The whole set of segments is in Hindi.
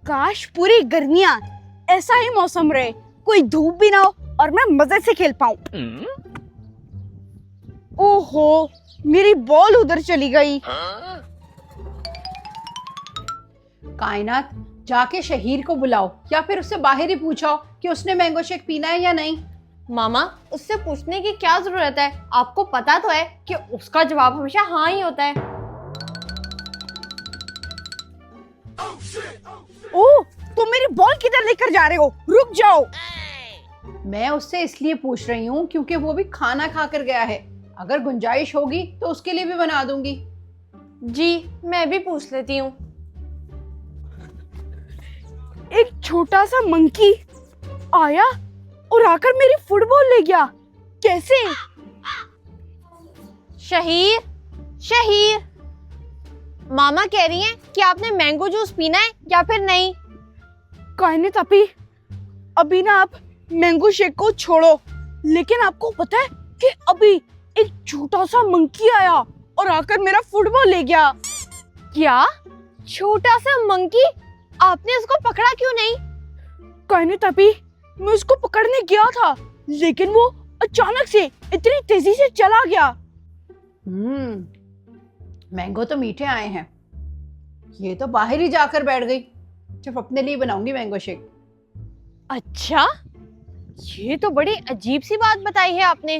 काश पूरी गर्मियां ऐसा ही मौसम रहे, कोई धूप भी ना हो और मैं मजे से खेल पाऊं। ओहो, मेरी बॉल उधर चली गई। कायनात, जाके शहीर को बुलाओ या फिर उससे बाहर ही पूछो कि उसने मैंगो शेक पीना है या नहीं। मामा, उससे पूछने की क्या जरूरत है? आपको पता तो है कि उसका जवाब हमेशा हाँ ही होता है। ओह, तुम मेरी बॉल किधर लेकर जा रहे हो? रुक जाओ। मैं उससे इसलिए पूछ रही हूँ क्योंकि वो भी खाना खा कर गया है। अगर गुंजाइश होगी तो उसके लिए भी बना दूंगी। जी, मैं भी पूछ लेती हूँ। एक छोटा सा मंकी आया और आकर मेरी फुटबॉल ले गया। कैसे? शहीर, शहीर, मामा कह रही हैं कि आपने मैंगो जूस पीना है या फिर नहीं। कायनात अपी, अभी ना आप मैंगो शेक को छोड़ो, लेकिन आपको पता है कि अभी एक छोटा सा मंकी आया और आकर मेरा फुटबॉल ले गया। क्या? छोटा सा मंकी? आपने उसको पकड़ा क्यों नहीं? कायनात अपी, मैं उसको पकड़ने गया था, लेकिन वो अचानक से इतनी तेजी से चला गया। मैंगो तो मीठे आए हैं। ये तो बाहर ही जाकर बैठ गई। सिर्फ अपने लिए बनाऊंगी मैंगो शेक। अच्छा, ये तो बड़ी अजीब सी बात बताई है आपने।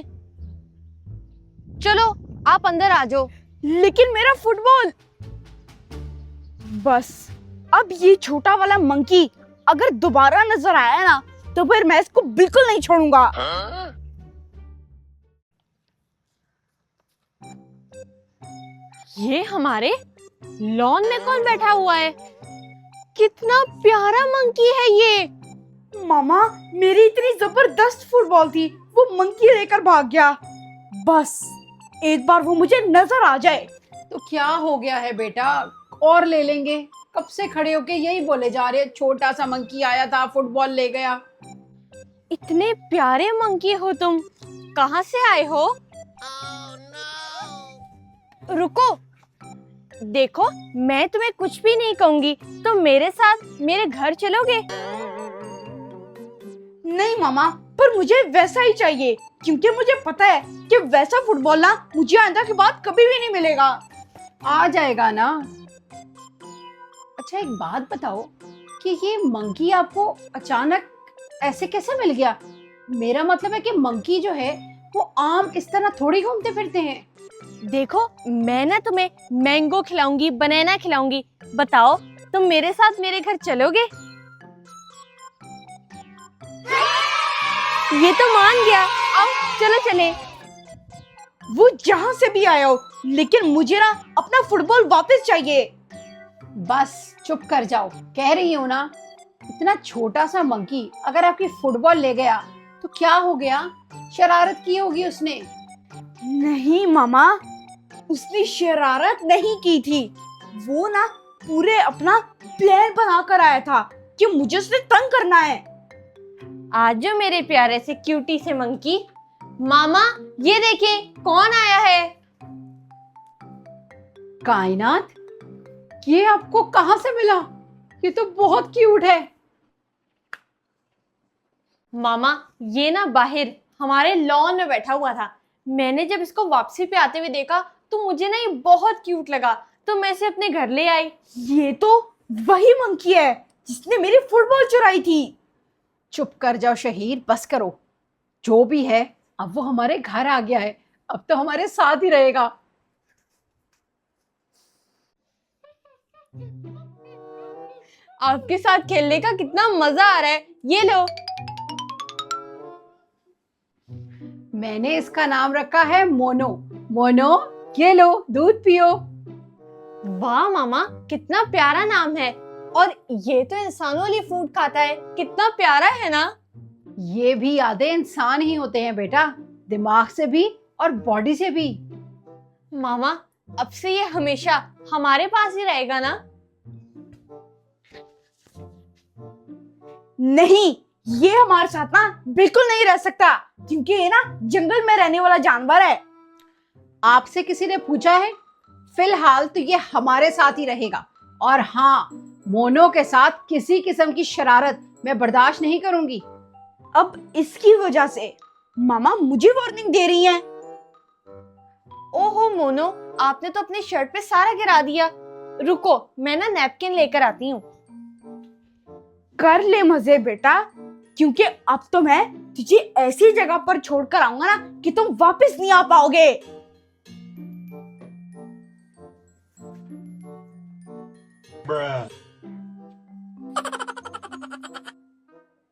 चलो, आप अंदर आ जाओ। लेकिन मेरा फुटबॉल। बस अब ये छोटा वाला मंकी अगर दोबारा नजर आया ना, तो फिर मैं इसको बिल्कुल नहीं छोड़ूंगा। ये हमारे लॉन में कौन बैठा हुआ है? कितना प्यारा मंकी है ये। मामा, मेरी इतनी जबरदस्त फुटबॉल थी, वो मंकी लेकर भाग गया। बस एक बार वो मुझे नजर आ जाए। तो क्या हो गया है बेटा, और ले लेंगे। कब से खड़े होके यही बोले जा रहे हैं, छोटा सा मंकी आया था, फुटबॉल ले गया। इतने प्यारे मंकी हो तुम, कहाँ से आए हो? रुको, देखो, मैं तुम्हें कुछ भी नहीं कहूंगी, तो मेरे साथ मेरे घर चलोगे? नहीं मामा, पर मुझे वैसा ही चाहिए, क्योंकि मुझे पता है कि वैसा फुटबॉल ना मुझे आइंदा के बाद कभी भी नहीं मिलेगा। आ जाएगा ना। अच्छा, एक बात बताओ कि ये मंकी आपको अचानक ऐसे कैसे मिल गया? मेरा मतलब है कि मंकी जो है वो आम इस तरह थोड़ी घूमते फिरते हैं। देखो, मैं ना तुम्हें मैंगो खिलाऊंगी, बनाना खिलाऊंगी। बताओ, तुम मेरे साथ मेरे घर चलोगे? ये तो मान गया। आओ, चलो चले। वो जहाँ से भी आया हो, लेकिन मुझे ना अपना फुटबॉल वापस चाहिए। बस चुप कर जाओ, कह रही हूँ ना। इतना छोटा सा मंकी अगर आपकी फुटबॉल ले गया तो क्या हो गया? शरारत की होगी उसने। नहीं मामा, उसने शरारत नहीं की थी। वो ना पूरे अपना प्लान बनाकर आया था कि मुझे उसने तंग करना है। आज जो मेरे प्यारे से क्यूटी से मंकी। मामा, ये देखिए कौन आया है। कायनात, ये आपको कहाँ से मिला? ये तो बहुत क्यूट है। मामा, ये ना बाहर हमारे लॉन में बैठा हुआ था। मैंने जब इसको वापसी पे आते हुए देखा तो मुझे ना ये बहुत क्यूट लगा, तो मैं इसे अपने घर ले आई। ये तो वही मंकी है जिसने मेरी फुटबॉल चुराई थी। चुप कर जाओ शहीर, बस करो। जो भी है, अब वो हमारे घर आ गया है, अब तो हमारे साथ ही रहेगा। आपके साथ खेलने का कितना मजा आ रहा है। ये लो। मैंने इसका नाम रखा है मोनो। मोनो, ये लो, दूध पियो। वाह मामा, कितना प्यारा नाम है। और ये तो इंसानों वाली फूड खाता है, कितना प्यारा है ना। ये भी आधे इंसान ही होते हैं बेटा, दिमाग से भी और बॉडी से भी। मामा, अब से ये हमेशा हमारे पास ही रहेगा ना? नहीं, ये हमारे साथ ना बिल्कुल नहीं रह सकता, क्योंकि ये ना जंगल में रहने वाला जानवर है। आपसे किसी ने पूछा है? फिलहाल तो ये हमारे साथ ही रहेगा। और हाँ, मोनो के साथ किसी किस्म की शरारत मैं बर्दाश्त नहीं करूंगी। अब इसकी वजह से मामा मुझे वार्निंग दे रही हैं। ओहो मोनो, आपने तो अपनी शर्ट पे सारा गिरा दिया। रुको, मैं ना नैपकिन लेकर आती हूँ। कर ले मजे बेटा, क्योंकि अब तो मैं तुझे ऐसी जगह पर छोड़कर आऊंगा ना कि तुम वापस नहीं आ पाओगे।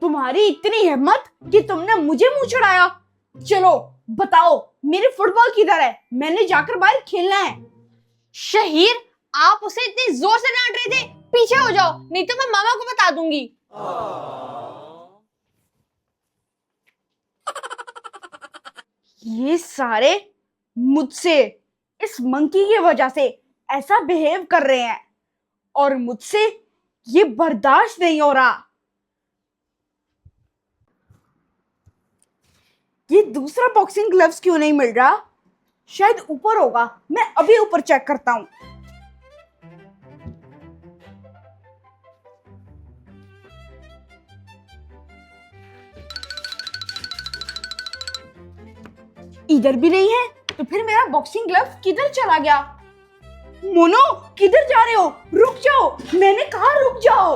तुम्हारी इतनी हिम्मत कि तुमने मुझे मुंह चढ़ाया। चलो बताओ, मेरी फुटबॉल किधर है? मैंने जाकर बाहर खेलना है। शहीर, आप उसे इतनी जोर से डांट रहे थे, पीछे हो जाओ, नहीं तो मैं मामा को बता दूंगी। ये सारे मुझसे, इस मंकी की वजह से ऐसा बिहेव कर रहे हैं और मुझसे ये बर्दाश्त नहीं हो रहा। ये दूसरा बॉक्सिंग ग्लव्स क्यों नहीं मिल रहा? शायद ऊपर होगा, मैं अभी ऊपर चेक करता हूं। इधर भी नहीं है, तो फिर मेरा बॉक्सिंग ग्लव किधर चला गया? मोनो, किधर जा रहे हो? रुक जाओ, मैंने कहा रुक जाओ।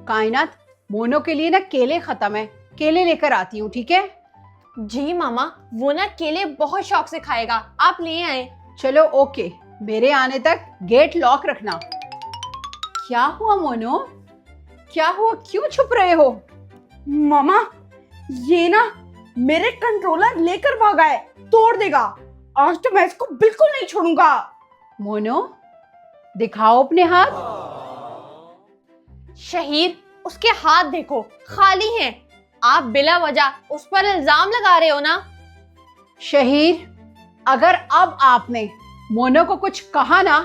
कायनात, मोनो के लिए ना केले खत्म है, केले लेकर आती हूँ, ठीक है? जी मामा, वो ना केले बहुत शौक से खाएगा, आप ले आए। चलो ओके, मेरे आने तक गेट लॉक रखना। क्या हुआ मोनो? क्या हुआ, क्यों छुप रहे हो? मामा, ये ना मेरे कंट्रोलर लेकर भागा है, तोड़ देगा। आज तो मैं इसको बिल्कुल नहीं छोड़ूंगा। मोनो, दिखाओ अपने हाथ। शहीर, उसके हाथ देखो, खाली हैं। आप बिला वजह उस पर इल्जाम लगा रहे हो ना। शहीर, अगर अब आपने मोनो को कुछ कहा ना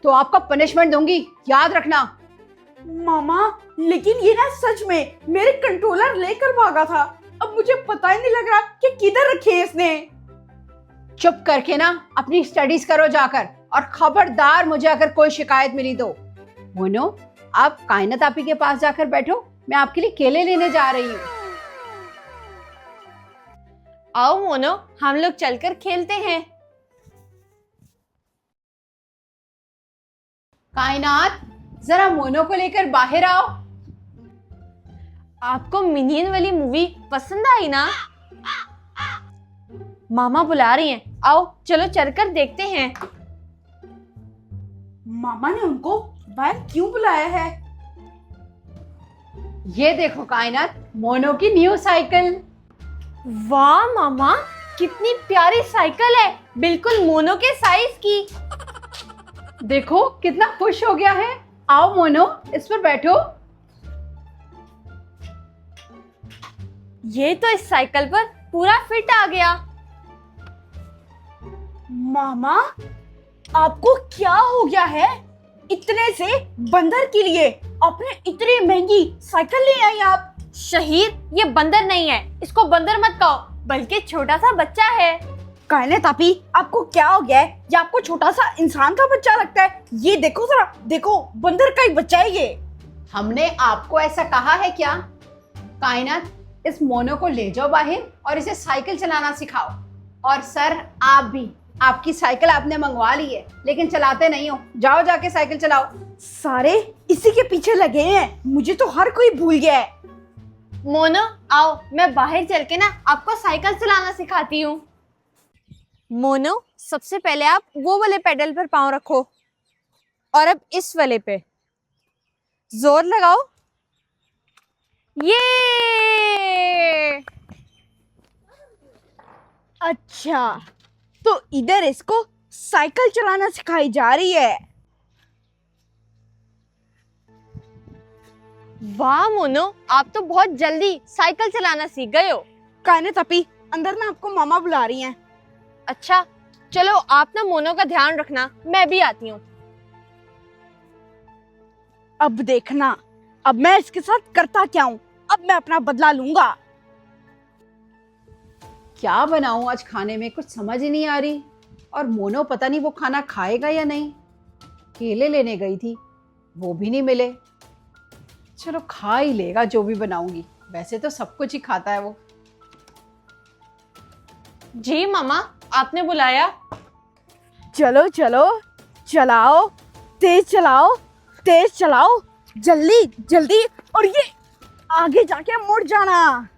तो आपका पनिशमेंट दूंगी, याद रखना। मामा, लेकिन ये ना सच में मेरे कंट्रोलर लेकर भागा था। अब मुझे पता ही नहीं लग रहा कि किधर रखे इसने। चुप करके ना अपनी स्टडीज करो जाकर, और खबरदार मुझे अगर कोई शिकायत मिली तो। मोनो, आप कायनात आपी के पास जाकर बैठो, मैं आपके लिए केले लेने जा रही हूँ। आओ मोनो, हम लोग चलकर खेलते हैं। कायनात, जरा मोनो को लेकर बाहर आओ। आपको मिनियन वाली मूवी पसंद आई ना? मामा बुला रही हैं, आओ चलो चलकर देखते हैं। मामा ने उनको बाहर क्यों बुलाया है? ये देखो कायनात, मोनो की न्यू साइकिल। वाह मामा, कितनी प्यारी साइकिल है, बिल्कुल मोनो के साइज की। देखो कितना खुश हो गया है। आओ मोनो, इस पर बैठो। ये तो इस साइकिल पर पूरा फिट आ गया। मामा, आपको क्या हो गया है? इतने से बंदर के लिए आपने इतनी महंगी साइकिल ले आई आप? शहीर, ये बंदर नहीं है, इसको बंदर मत कहो, बल्कि छोटा सा बच्चा है। कायनात आपी, आपको क्या हो गया है? ये आपको छोटा सा इंसान का बच्चा लगता है? ये देखो जरा, देखो बंदर का ही बच्चा है ये। हमने आपको ऐसा कहा है क्या? कायनात, इस मोनो को ले जाओ बाहर और इसे साइकिल चलाना सिखाओ। और सर, आप भी, आपकी साइकिल आपने मंगवा ली है लेकिन चलाते नहीं हो, जाओ जाके साइकिल चलाओ। सारे इसी के पीछे लगे हैं, मुझे तो हर कोई भूल गया है। मोनो, आओ मैं बाहर चल के ना आपको साइकिल चलाना सिखाती हूँ। मोनो, सबसे पहले आप वो वाले पेडल पर पाँव रखो और अब इस वाले पे जोर लगाओ। ये अच्छा, तो इधर इसको साइकिल चलाना सिखाई जा रही है। वाह मोनो, आप तो बहुत जल्दी साइकिल चलाना सीख गए हो। कायनात आपी, अंदर ना आपको मामा बुला रही हैं। अच्छा, चलो आप ना मोनो का ध्यान रखना, मैं भी आती हूँ। अब देखना, अब मैं इसके साथ करता क्या हूँ। अब मैं अपना बदला लूंगा। क्या बनाऊं आज खाने में, कुछ समझ ही नहीं आ रही। और मोनो पता नहीं वो खाना खाएगा या नहीं। केले लेने गई थी, वो भी नहीं मिले। चलो खा ही लेगा जो भी बनाऊंगी, वैसे तो सब कुछ ही खाता है वो। जी मामा, आपने बुलाया? चलो चलो, चलाओ, तेज चलाओ, तेज चलाओ, जल्दी जल्दी, और ये आगे जाके मुड़ जाना।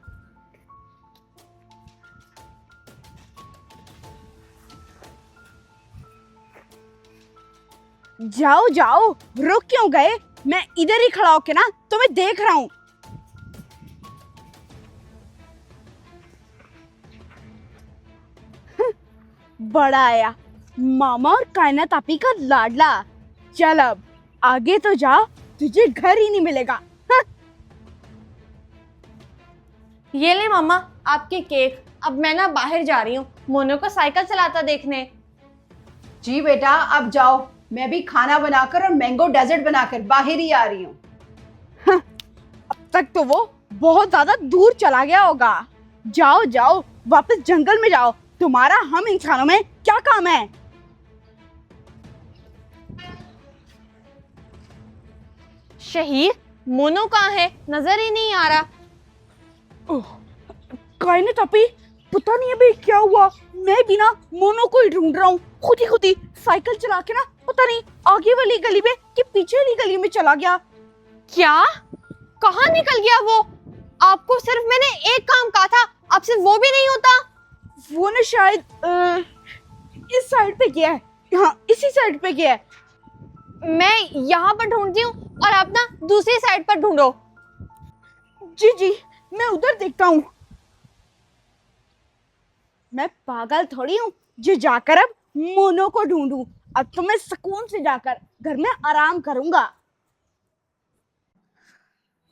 जाओ जाओ, रुक क्यों गए? मैं इधर ही खड़ा होके ना तुम्हें देख रहा हूं। बड़ा आया मामा और कायनात आपी का लाडला। चल अब आगे तो जा, तुझे घर ही नहीं मिलेगा। ये ले मामा आपके केक। अब मैं ना बाहर जा रही हूँ मोनो को साइकिल चलाता देखने। जी बेटा, अब जाओ, मैं भी खाना बनाकर और मैंगो डेजर्ट बनाकर बाहर ही आ रही हूँ। अब तक तो वो बहुत ज्यादा दूर चला गया होगा। जाओ जाओ, वापस जंगल में जाओ, तुम्हारा हम इंसानों में क्या काम है? शहीर, मोनो कहाँ है? नजर ही नहीं आ रहा। कायनात आपी, पता नहीं अभी क्या हुआ। मैं भी ना मोनो को ही ढूंढ रहा हूँ, खुद ही साइकिल चला के ना, पता नहीं आगे वाली गली में कि पीछे वाली गली में चला गया। क्या? कहाँ निकल गया वो? आपको सिर्फ मैंने एक काम कहा था, आपसे वो भी नहीं होता? वो ना शायद इस साइड पे गया है। हाँ, इसी साइड पे गया है। मैं यहाँ पर ढूंढती हूँ और आप ना दूसरी साइड पर ढूंढो। जी जी, मैं उधर देखता हूँ। मैं पागल थोड़ी हूँ जो जाकर अब मोनो को ढूंढूं। अब तो मैं सुकून से जाकर घर में आराम करूंगा।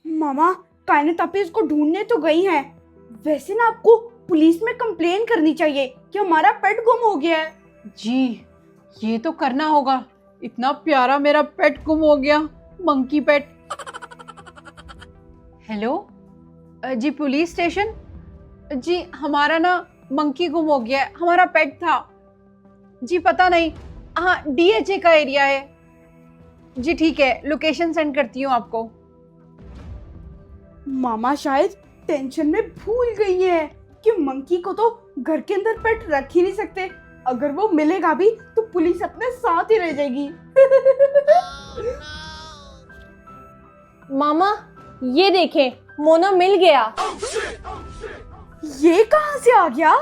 मामा, कायनात आपी इसको ढूंढने तो गई हैं। वैसे ना आपको पुलिस में कंप्लेन करनी चाहिए कि हमारा पेट गुम हो गया है। जी, ये तो करना होगा। इतना प्यारा मेरा पेट गुम हो गया, मंकी पेट। हेलो जी, पुलिस स्टेशन। जी, हमारा ना मंकी गुम हो गया है, हमारा पेट था। जी पता नहीं, हाँ DHA का एरिया है। जी ठीक है, लोकेशन सेंड करती हूँ आपको। मामा शायद टेंशन में भूल गई है कि मंकी को तो घर के अंदर पेट रख ही नहीं सकते। अगर वो मिलेगा भी तो पुलिस अपने साथ ही रह जाएगी। मामा ये देखें, मोनो मिल गया। ये कहाँ से आ गया?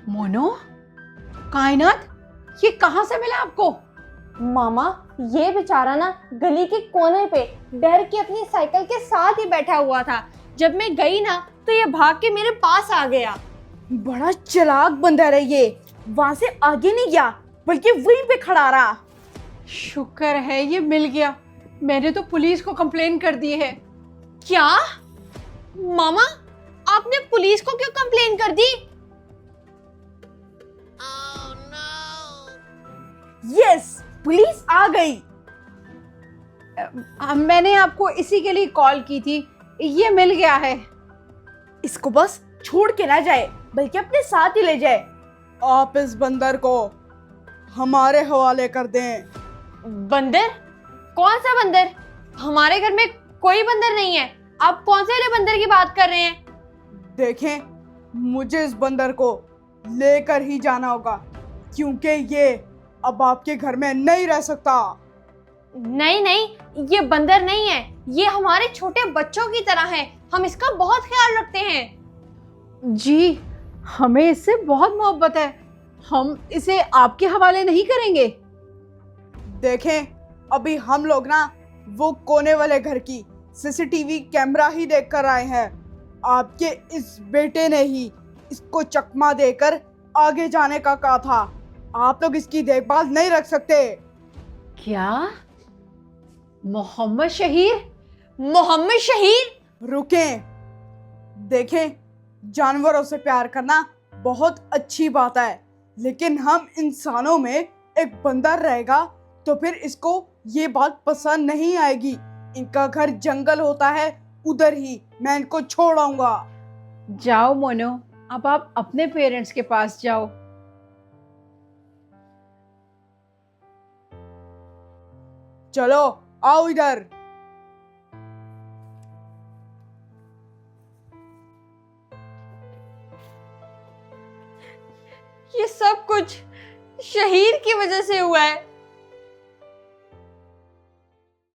मोनो, कायनात, ये कहाँ से मिला आपको? मामा ये बेचारा ना गली के कोने पे डर के अपनी साइकिल के साथ ही बैठा हुआ था। जब मैं गई ना तो ये भाग के मेरे पास आ गया। बड़ा चालाक बंदा है ये। वहां से आगे नहीं गया बल्कि वहीं पे खड़ा रहा। शुक्र है ये मिल गया। मैंने तो पुलिस को कंप्लेन कर दी है। क्या? मामा आपने पुलिस को क्यों कंप्लेन कर दी? यस, पुलिस आ गई। मैंने आपको इसी के लिए कॉल की थी, ये मिल गया है। इसको बस छोड़ के ना जाए बल्कि अपने साथ ही ले जाए। आप इस बंदर को हमारे हवाले कर दें। बंदर? कौन सा बंदर? हमारे घर में कोई बंदर नहीं है। आप कौन से वाले बंदर की बात कर रहे हैं? देखें, मुझे इस बंदर को लेकर ही जाना होगा क्योंकि ये अब आपके घर में नहीं रह सकता। नहीं नहीं, ये बंदर नहीं है, ये हमारे छोटे बच्चों की तरह है। हम इसका बहुत ख्याल रखते हैं। जी, हमें इससे बहुत मोहब्बत है, हम इसे आपके हवाले नहीं करेंगे। देखें, अभी हम लोग ना वो कोने वाले घर की CCTV कैमरा ही देख कर आए हैं। आपके इस बेटे ने ही इसको चकमा देकर आगे जाने का कहा था। आप लोग इसकी देखभाल नहीं रख सकते। क्या? मोहम्मद शहीर? मोहम्मद शहीर? रुकें, देखें, जानवरों से प्यार करना बहुत अच्छी बात है, लेकिन हम इंसानों में एक बंदर रहेगा तो फिर इसको ये बात पसंद नहीं आएगी। इनका घर जंगल होता है, उधर ही मैं इनको छोड़ आऊंगा। जाओ मोनो, अब आप अपने पेरेंट्स के पास जाओ। चलो आओ इधर। ये सब कुछ शहीद की वजह से हुआ है।